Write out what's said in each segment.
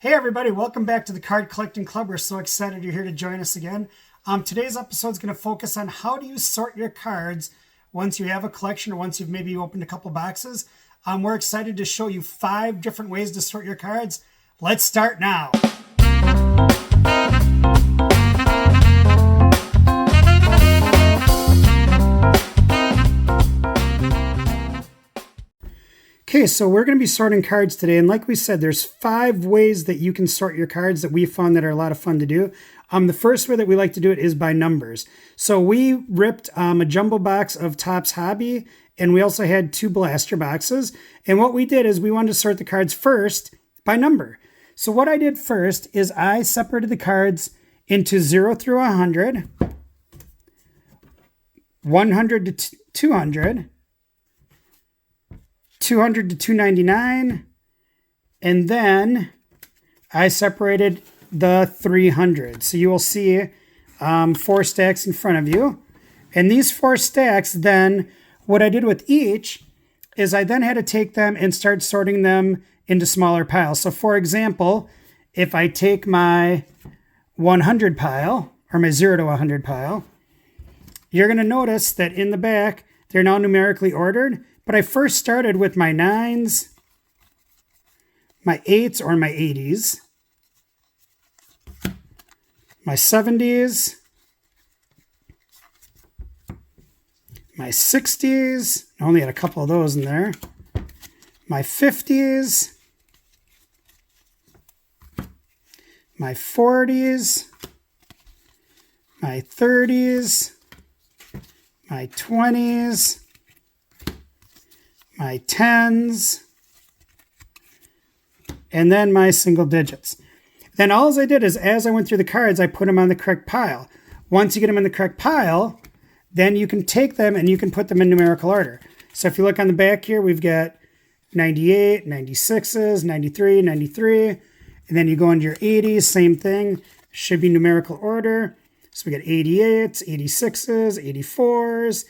Hey everybody, welcome back to the Card Collecting Club. We're so excited you're here to join us again. Today's episode is going to focus on how do you sort your cards once you have a collection or once you've maybe opened a couple boxes. We're excited to show you 5 different ways to sort your cards. Let's start now. Okay, so we're going to be sorting cards today, and like we said, there's 5 ways that you can sort your cards that we found that are a lot of fun to do. The first way that we like to do it is by numbers. So we ripped a jumbo box of Topps Hobby, and we also had 2 blaster boxes. And what we did is we wanted to sort the cards first by number. So what I did first is I separated the cards into 0 through 100, 100 to 200, 200 to 299, and then I separated the 300. So you will see 4 stacks in front of you. And these 4 stacks, then what I did with each is I then had to take them and start sorting them into smaller piles. So for example, if I take my 100 pile, or my 0 to 100 pile, you're going to notice that in the back, they're now numerically ordered. But I first started with my 9s, my 8s or my 80s, my 70s, my 60s, I only had a couple of those in there, my 50s, my 40s, my 30s, my 20s, my 10s, and then my single digits. Then all I did is as I went through the cards, I put them on the correct pile. Once you get them in the correct pile, then you can take them and you can put them in numerical order. So if you look on the back here, we've got 98, 96s, 93, 93, and then you go into your 80s, same thing, should be numerical order. So we got 88s, 86s, 84s,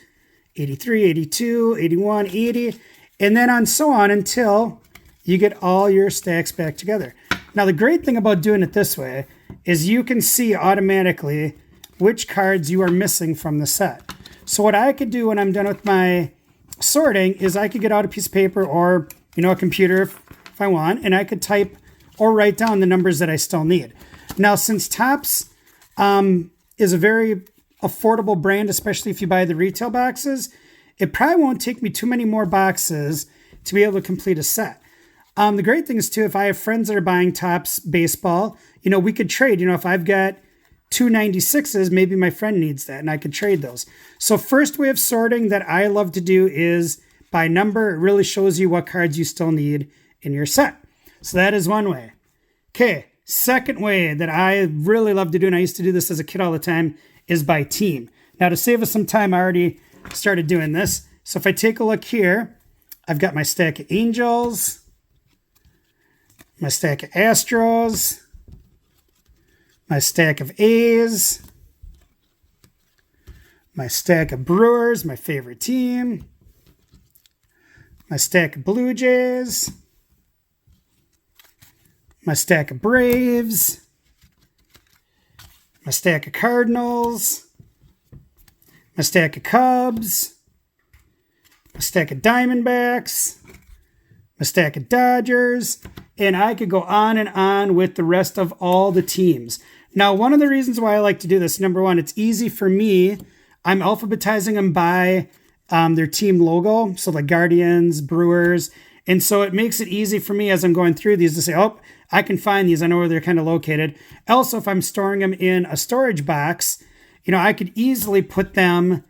83, 82, 81, 80, and then on so on until you get all your stacks back together. Now, the great thing about doing it this way is you can see automatically which cards you are missing from the set. So what I could do when I'm done with my sorting is I could get out a piece of paper or, a computer if I want, and I could type or write down the numbers that I still need. Now, since Topps is a very affordable brand, especially if you buy the retail boxes, it probably won't take me too many more boxes to be able to complete a set. The great thing is too, if I have friends that are buying Topps baseball, we could trade. If I've got 2 96s, maybe my friend needs that and I could trade those. So first way of sorting that I love to do is by number. It really shows you what cards you still need in your set. So that is one way. Okay, second way that I really love to do, and I used to do this as a kid all the time, is by team. Now, to save us some time, I already started doing this. So if I take a look here, I've got my stack of Angels, my stack of Astros, my stack of A's, my stack of Brewers, my favorite team, my stack of Blue Jays, my stack of Braves, my stack of Cardinals, my stack of Cubs, my stack of Diamondbacks, my stack of Dodgers, and I could go on and on with the rest of all the teams. Now, one of the reasons why I like to do this, number one, it's easy for me. I'm alphabetizing them by their team logo, so like Guardians, Brewers, and so it makes it easy for me as I'm going through these to say, oh, I can find these. I know where they're kind of located. Also, if I'm storing them in a storage box, I could easily put them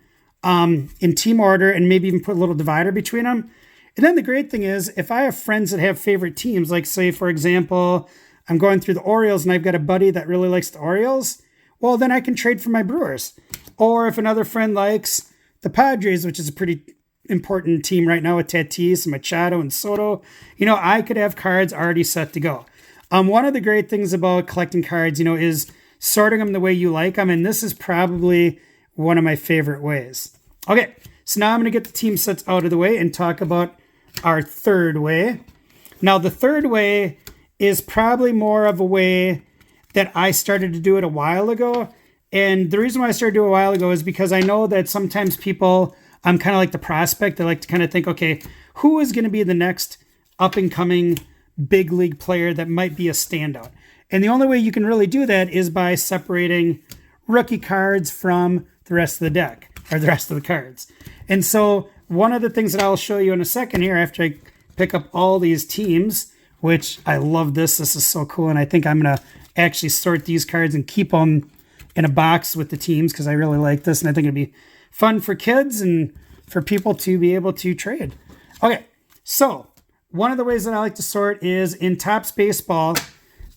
in team order and maybe even put a little divider between them. And then the great thing is, if I have friends that have favorite teams, like say, for example, I'm going through the Orioles and I've got a buddy that really likes the Orioles, well, then I can trade for my Brewers. Or if another friend likes the Padres, which is a pretty important team right now with Tatis, Machado, and Soto, I could have cards already set to go. One of the great things about collecting cards, is sorting them the way you like them. And this is probably one of my favorite ways. Okay, so now I'm going to get the team sets out of the way and talk about our third way. Now, the third way is probably more of a way that I started to do it a while ago. And the reason why I started to do it a while ago is because I know that sometimes people, I'm kind of like the prospect. They like to kind of think, okay, who is going to be the next up and coming big league player that might be a standout? And the only way you can really do that is by separating rookie cards from the rest of the deck or the rest of the cards. And so one of the things that I'll show you in a second here after I pick up all these teams, which I love this. This is so cool. And I think I'm going to actually sort these cards and keep them in a box with the teams because I really like this. And I think it'd be fun for kids and for people to be able to trade. Okay, so one of the ways that I like to sort is in Topps Baseball,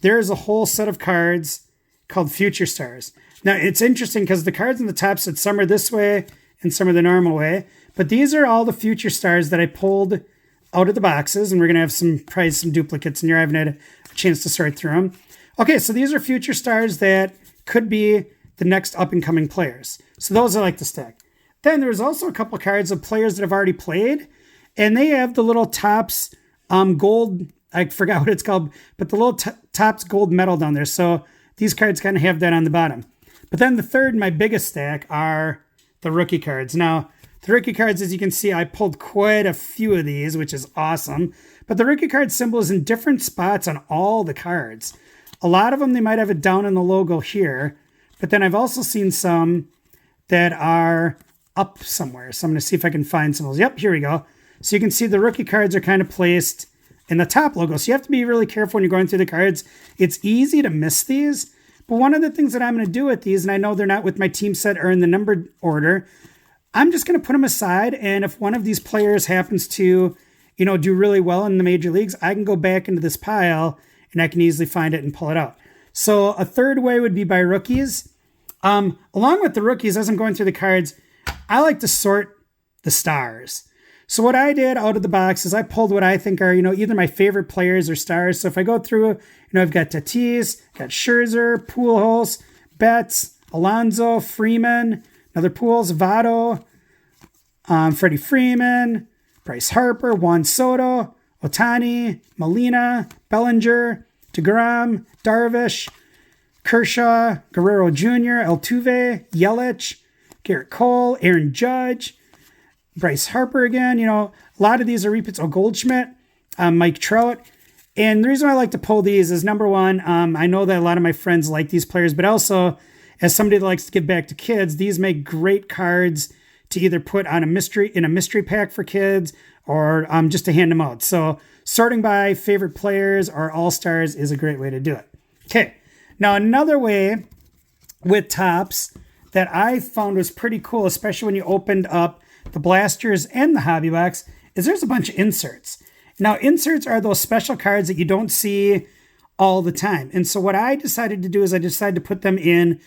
there's a whole set of cards called Future Stars. Now, it's interesting because the cards in the top set, some are this way and some are the normal way. But these are all the Future Stars that I pulled out of the boxes. And we're going to have probably some duplicates in here. I haven't had a chance to sort through them. Okay, so these are Future Stars that could be the next up-and-coming players. So those I like to stack. Then there's also a couple cards of players that have already played. And they have the little Topps gold, I forgot what it's called, but the little Topps gold medal down there. So these cards kind of have that on the bottom. But then the third, my biggest stack, are the rookie cards. Now, the rookie cards, as you can see, I pulled quite a few of these, which is awesome. But the rookie card symbol is in different spots on all the cards. A lot of them, they might have it down in the logo here. But then I've also seen some that are up somewhere. So I'm going to see if I can find some of those. Yep, here we go. So you can see the rookie cards are kind of placed in the top logo. So you have to be really careful when you're going through the cards. It's easy to miss these. But one of the things that I'm going to do with these, and I know they're not with my team set or in the numbered order, I'm just going to put them aside. And if one of these players happens to, do really well in the major leagues, I can go back into this pile and I can easily find it and pull it out. So a third way would be by rookies. Along with the rookies, as I'm going through the cards, I like to sort the stars. So what I did out of the box is I pulled what I think are, either my favorite players or stars. So if I go through, I've got Tatis, got Scherzer, Pujols, Betts, Alonso, Freeman, another Pujols, Votto, Freddie Freeman, Bryce Harper, Juan Soto, Ohtani, Molina, Bellinger, DeGrom, Darvish, Kershaw, Guerrero Jr., Altuve, Yelich, Garrett Cole, Aaron Judge, Bryce Harper again. A lot of these are repeats. Oh, Goldschmidt, Mike Trout. And the reason I like to pull these is, number one, I know that a lot of my friends like these players, but also as somebody that likes to give back to kids, these make great cards to either put on in a mystery pack for kids or just to hand them out. So sorting by favorite players or all-stars is a great way to do it. Okay. Now, another way with Topps that I found was pretty cool, especially when you opened up the blasters and the hobby box, is there's a bunch of inserts. Now, inserts are those special cards that you don't see all the time. And so what I decided to do is I decided to put them in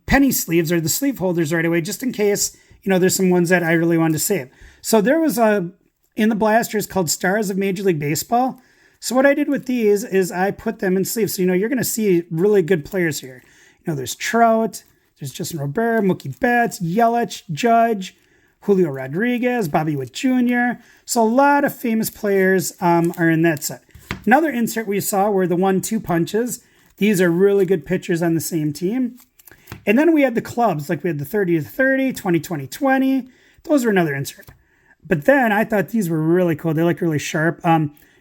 penny sleeves or the sleeve holders right away, just in case, there's some ones that I really wanted to save. So there was in the blasters called Stars of Major League Baseball. So what I did with these is I put them in sleeves. So, you're going to see really good players here. There's Trout, there's Justin Robert, Mookie Betts, Yelich, Judge, Julio Rodriguez, Bobby Witt Jr. So a lot of famous players are in that set. Another insert we saw were the 1-2 punches. These are really good pitchers on the same team. And then we had the clubs, like we had the 30-30, 20-20-20. Those were another insert. But then I thought these were really cool. They look really sharp.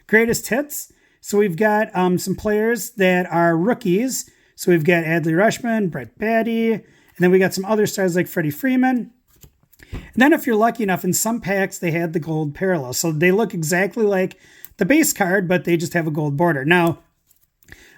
Greatest hits. So we've got some players that are rookies. So we've got Adley Rutschman, Brett Baty, and then we got some other stars like Freddie Freeman. And then if you're lucky enough, in some packs, they had the gold parallel. So they look exactly like the base card, but they just have a gold border. Now,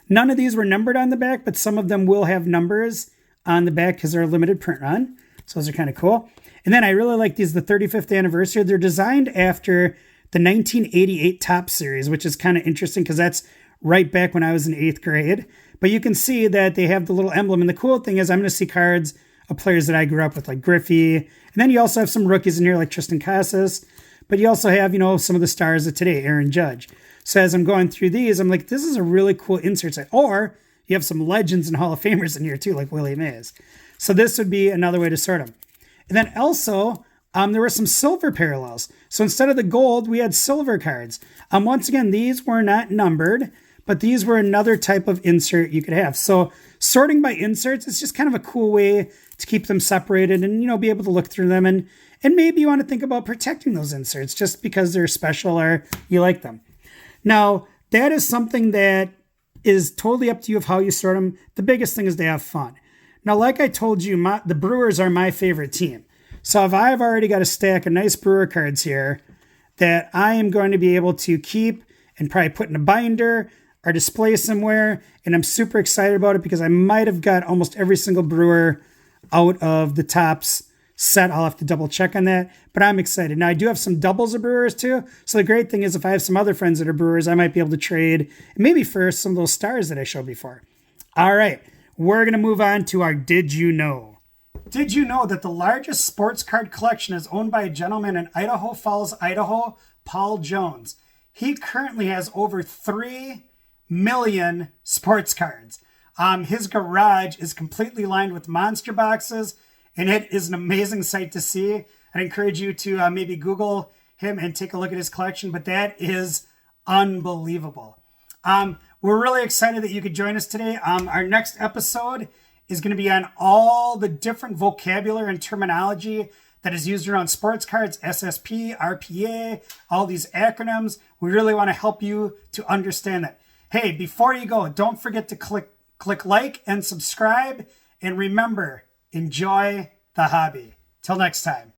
none of these were numbered on the back, but some of them will have numbers on the back because they're a limited print run. So those are kind of cool. And then I really like these, the 35th anniversary. They're designed after the 1988 Topps series, which is kind of interesting because that's right back when I was in 8th grade. But you can see that they have the little emblem. And the cool thing is I'm going to see cards of players that I grew up with, like Griffey. And then you also have some rookies in here like Tristan Casas. But you also have, some of the stars of today, Aaron Judge. So as I'm going through these, I'm like, this is a really cool insert set. Or you have some legends and Hall of Famers in here too, like Willie Mays. So this would be another way to sort them. And then also, there were some silver parallels. So instead of the gold, we had silver cards. Once again, these were not numbered, but these were another type of insert you could have. So sorting by inserts is just kind of a cool way to keep them separated and, be able to look through them. And maybe you want to think about protecting those inserts just because they're special or you like them. Now, that is something that is totally up to you of how you sort them. The biggest thing is to have fun. Now, like I told you, the Brewers are my favorite team. So if I've already got a stack of nice Brewer cards here that I am going to be able to keep and probably put in a binder or display somewhere, and I'm super excited about it because I might have got almost every single Brewer out of the Topps set. I'll have to double check on that, but I'm excited. Now, I do have some doubles of Brewers too. So the great thing is if I have some other friends that are Brewers, I might be able to trade maybe for some of those stars that I showed before. All right, we're going to move on to our Did You Know? Did you know that the largest sports card collection is owned by a gentleman in Idaho Falls, Idaho, Paul Jones? He currently has over 3 million sports cards. His garage is completely lined with monster boxes, and it is an amazing sight to see. I'd encourage you to maybe Google him and take a look at his collection, but that is unbelievable. We're really excited that you could join us today. Our next episode is going to be on all the different vocabulary and terminology that is used around sports cards, SSP, RPA, all these acronyms. We really want to help you to understand that. Hey, before you go, don't forget to click like and subscribe. And remember, enjoy the hobby. Till next time.